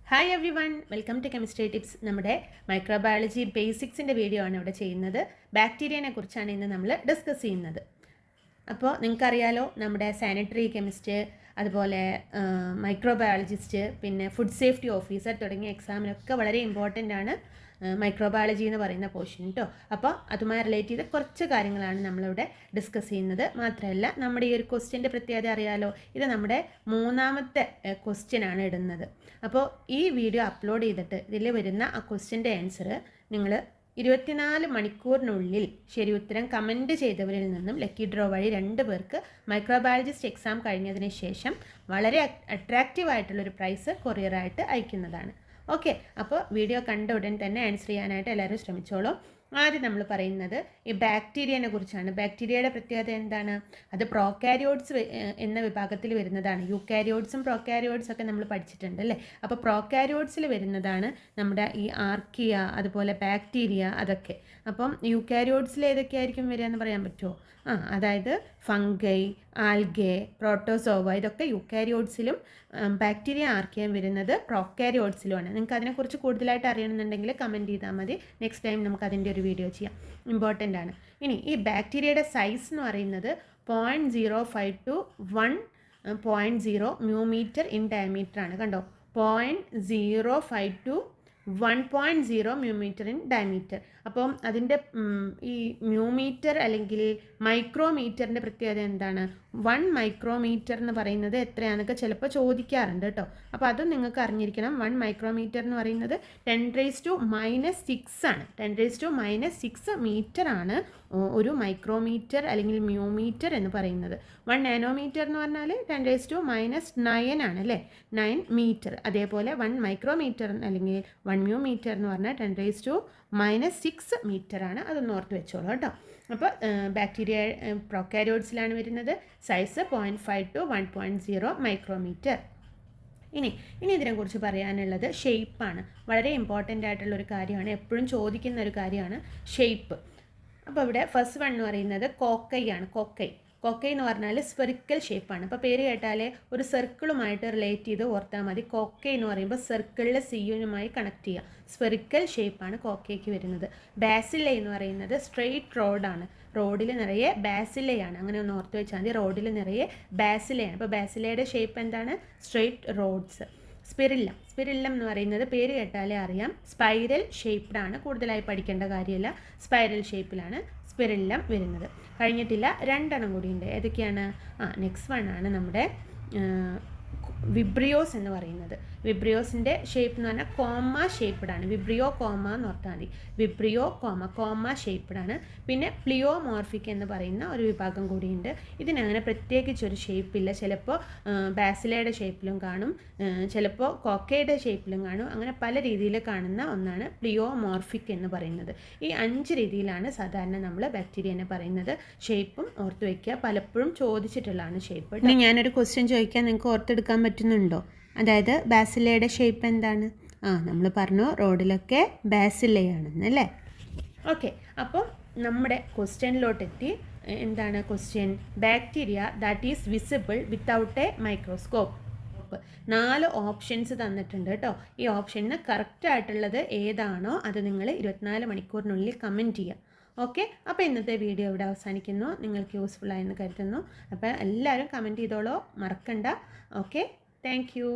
Hi everyone, welcome to chemistry tips. നമ്മുടെ microbiology ബേസിക്സിൻ്റെ video ആണ് ഇവിടെ ചെയ്യുന്നത്. ബാക്ടീരിയനെ കുറിച്ചാണ് ഇന്ന് നമ്മൾ ഡിസ്കസ് ചെയ്യുന്നത്. അപ്പോൾ നിങ്ങൾക്കറിയാലോ, നമ്മുടെ സാനിറ്ററി കെമിസ്റ്റ്, അതുപോലെ മൈക്രോബയോളജിസ്റ്റ്, പിന്നെ ഫുഡ് സേഫ്റ്റി ഓഫീസർ തുടങ്ങിയ എക്സാമിനൊക്കെ വളരെ ഇമ്പോർട്ടൻ്റ് ആണ് മൈക്രോബയോളജി എന്ന് പറയുന്ന പോർഷൻ കേട്ടോ. അപ്പോൾ അതുമായി റിലേറ്റ് ചെയ്ത കുറച്ച് കാര്യങ്ങളാണ് നമ്മളിവിടെ ഡിസ്കസ് ചെയ്യുന്നത്. മാത്രമല്ല, നമ്മുടെ ഈ ഒരു ക്വസ്റ്റ്യൻ്റെ പ്രത്യേകത അറിയാലോ, ഇത് നമ്മുടെ മൂന്നാമത്തെ ക്വസ്റ്റ്യനാണ് ഇടുന്നത്. അപ്പോൾ ഈ വീഡിയോ അപ്ലോഡ് ചെയ്തിട്ട് ഇതിൽ വരുന്ന ആ ക്വസ്റ്റ്യൻ്റെ ആൻസർ നിങ്ങൾ 24 മണിക്കൂറിനുള്ളിൽ ശരി ഉത്തരം കമൻറ്റ് ചെയ്തവരിൽ നിന്നും ലക്കി ഡ്രോ വഴി 2 പേർക്ക് മൈക്രോബയോളജിസ്റ്റ് എക്സാം കഴിഞ്ഞതിന് ശേഷം വളരെ അട്രാക്റ്റീവ് ആയിട്ടുള്ളൊരു പ്രൈസ് കൊറിയറായിട്ട് അയക്കുന്നതാണ്. ഓക്കെ, അപ്പോൾ വീഡിയോ കണ്ട ഉടൻ തന്നെ ആൻസർ ചെയ്യാനായിട്ട് എല്ലാവരും ശ്രമിച്ചോളൂ. ആദ്യം നമ്മൾ പറയുന്നത് ഈ ബാക്ടീരിയനെ കുറിച്ചാണ്. ബാക്ടീരിയയുടെ പ്രത്യേകത എന്താണ്? അത് പ്രോകാരിയോട്സ് എന്ന വിഭാഗത്തിൽ വരുന്നതാണ്. യൂകാരിയോട്സും പ്രോകാരിയോട്സും ഒക്കെ നമ്മൾ പഠിച്ചിട്ടുണ്ട് അല്ലേ. അപ്പോൾ പ്രോകാരിയോട്സിൽ വരുന്നതാണ് നമ്മുടെ ഈ ആർക്കിയ, അതുപോലെ ബാക്ടീരിയ, അതൊക്കെ. അപ്പം യൂകാരിയോട്സിൽ ഏതൊക്കെയായിരിക്കും വരിക എന്ന് പറയാൻ പറ്റുമോ? അതായത് ഫംഗൈ, ആൽഗെ, പ്രോട്ടോസോവ, ഇതൊക്കെ യൂകാരിയോട്സിലും ബാക്ടീരിയ, ആർക്കിയം വരുന്നത് പ്രോകാരിയോട്സിലുമാണ്. നിങ്ങൾക്ക് അതിനെക്കുറിച്ച് കൂടുതലായിട്ട് അറിയണമെന്നുണ്ടെങ്കിൽ കമൻറ്റ് ചെയ്താൽ മതി. നെക്സ്റ്റ് ടൈം നമുക്ക് അതിൻ്റെ ഒരു വീഡിയോ ചെയ്യാം. ഇമ്പോർട്ടൻ്റ് ആണ്. ഇനി ഈ ബാക്ടീരിയയുടെ സൈസ് എന്ന് പറയുന്നത് 0.05 to 1.0 മ്യൂമീറ്റർ ഇൻ ഡയമീറ്റർ ആണ്. കണ്ടോ, 0.05 to 1.0 മ്യൂമീറ്റർ ഇൻ ഡയമീറ്റർ. അപ്പം അതിൻ്റെ ഈ മ്യൂമീറ്റർ അല്ലെങ്കിൽ മൈക്രോമീറ്ററിൻ്റെ പ്രത്യേകത എന്താണ്? 1 മൈക്രോമീറ്റർ എന്ന് പറയുന്നത് എത്രയാണെന്നൊക്കെ ചിലപ്പോൾ ചോദിക്കാറുണ്ട് കേട്ടോ. അപ്പോൾ അതും നിങ്ങൾക്ക് അറിഞ്ഞിരിക്കണം. 1 മൈക്രോമീറ്റർ എന്ന് പറയുന്നത് 10⁻⁻6 ആണ്. 10⁻⁻6 മീറ്റർ ആണ് ഒരു മൈക്രോമീറ്റർ അല്ലെങ്കിൽ മ്യൂമീറ്റർ എന്ന് പറയുന്നത്. 1 നാനോമീറ്റർ എന്ന് പറഞ്ഞാൽ 10⁻⁹ ആണ് അല്ലേ, 9 മീറ്റർ. അതേപോലെ 1 മൈക്രോമീറ്റർ അല്ലെങ്കിൽ 1 മ്യൂമീറ്റർ എന്ന് പറഞ്ഞാൽ 10⁻⁻6 മീറ്റർ ആണ്. അതൊന്ന് ഓർത്ത് വെച്ചോളൂ കേട്ടോ. അപ്പോൾ ബാക്ടീരിയ പ്രോകാരിയോട്സിലാണ് വരുന്നത്. Size 0.5 to 1.0 micrometre. ഇനി ഇതിനെക്കുറിച്ച് പറയാനുള്ളത് ഷേപ്പാണ്. വളരെ ഇമ്പോർട്ടൻ്റ് ആയിട്ടുള്ളൊരു കാര്യമാണ്, എപ്പോഴും ചോദിക്കുന്ന ഒരു കാര്യമാണ് ഷേപ്പ്. അപ്പോൾ ഇവിടെ ഫസ്റ്റ് വൺ എന്ന് പറയുന്നത് കോക്കൈ ആണ്. കോക്കൈ എന്ന് പറഞ്ഞാൽ സ്പെറിക്കൽ ഷേപ്പാണ്. അപ്പോൾ പേര് കേട്ടാൽ ഒരു സർക്കിളുമായിട്ട് റിലേറ്റ് ചെയ്ത് ഓർത്താൽ മതി. കോക്കൈ എന്ന് പറയുമ്പോൾ സർക്കിളിലെ സിയുമായി കണക്ട് ചെയ്യുക. സ്പെറിക്കൽ ഷേപ്പാണ് കോക്കയ്ക്ക് വരുന്നത്. ബാസിലെ എന്ന് പറയുന്നത് സ്ട്രെയിറ്റ് റോഡാണ്. റോഡിൽ നിറയെ ബാസിലയാണ്. അങ്ങനെ ഒന്ന് ഓർത്ത് വെച്ചാൽ മതി. റോഡിൽ നിറയെ ബാസിലയാണ്. അപ്പോൾ ബാസിലയുടെ ഷേപ്പ് എന്താണ്? Straight rods. സ്പിരില്ലം എന്ന് പറയുന്നത് പേര് കേട്ടാലേ അറിയാം, സ്പൈറൽ ഷേപ്പ്ഡാണ്. കൂടുതലായി പഠിക്കേണ്ട കാര്യമില്ല. സ്പൈറൽ ഷേപ്പിലാണ് സ്പിരില്ലം വരുന്നത്. കഴിഞ്ഞിട്ടില്ല, 2 എണ്ണം കൂടിയുണ്ട്. ഏതൊക്കെയാണ്? നെക്സ്റ്റ് വൺ ആണ് നമ്മുടെ വിബ്രിയോസ് എന്ന് പറയുന്നത്. വിബ്രിയോസിൻ്റെ ഷേപ്പ് എന്ന് പറഞ്ഞാൽ കോമ ഷേപ്പ്ഡാണ്. വിബ്രിയോ കോമ എന്ന് ഓർത്താൽ മതി. വിബ്രിയോ കോമ ഷേപ്പ്ഡാണ്. പിന്നെ പ്ലിയോമോർഫിക് എന്ന് പറയുന്ന ഒരു വിഭാഗം കൂടിയുണ്ട്. ഇതിനങ്ങനെ പ്രത്യേകിച്ചൊരു ഷേപ്പില്ല. ചിലപ്പോൾ ബാസിലയുടെ ഷേപ്പിലും കാണും, ചിലപ്പോൾ കോക്കയുടെ ഷേപ്പിലും കാണും. അങ്ങനെ പല രീതിയിൽ കാണുന്ന ഒന്നാണ് പ്ലിയോമോർഫിക് എന്ന് പറയുന്നത്. ഈ 5 രീതിയിലാണ് സാധാരണ നമ്മൾ ബാക്ടീരിയനെ പറയുന്നത്. ഷേപ്പും ഓർത്ത് വയ്ക്കുക, പലപ്പോഴും ചോദിച്ചിട്ടുള്ളതാണ് ഷേപ്പ്. ഇനി ഞാനൊരു ക്വസ്റ്റ്യൻ ചോദിക്കാൻ നിങ്ങൾക്ക് ഓർത്തെടുക്കാൻ പറ്റുന്നുണ്ടോ? അതായത് ബാസിലയുടെ ഷേപ്പ് എന്താണ്? നമ്മൾ പറഞ്ഞു റോഡിലൊക്കെ ബാസിലയാണെന്നല്ലേ. ഓക്കെ, അപ്പോൾ നമ്മുടെ ക്വസ്റ്റ്യനിലോട്ടെത്തി. എന്താണ് question? Bacteria that is visible without A microscope. 4 options തന്നിട്ടുണ്ട് കേട്ടോ. ഈ ഓപ്ഷന് കറക്റ്റായിട്ടുള്ളത് ഏതാണോ അത് നിങ്ങൾ 24 മണിക്കൂറിനുള്ളിൽ കമൻറ്റ് ചെയ്യുക. ഓക്കെ, അപ്പോൾ ഇന്നത്തെ വീഡിയോ ഇവിടെ അവസാനിക്കുന്നു. നിങ്ങൾക്ക് യൂസ്ഫുൾ ആയെന്ന് കരുതുന്നു. അപ്പോൾ എല്ലാവരും കമൻറ്റ് ചെയ്തോളൂ, മറക്കണ്ട. Okay, thank you.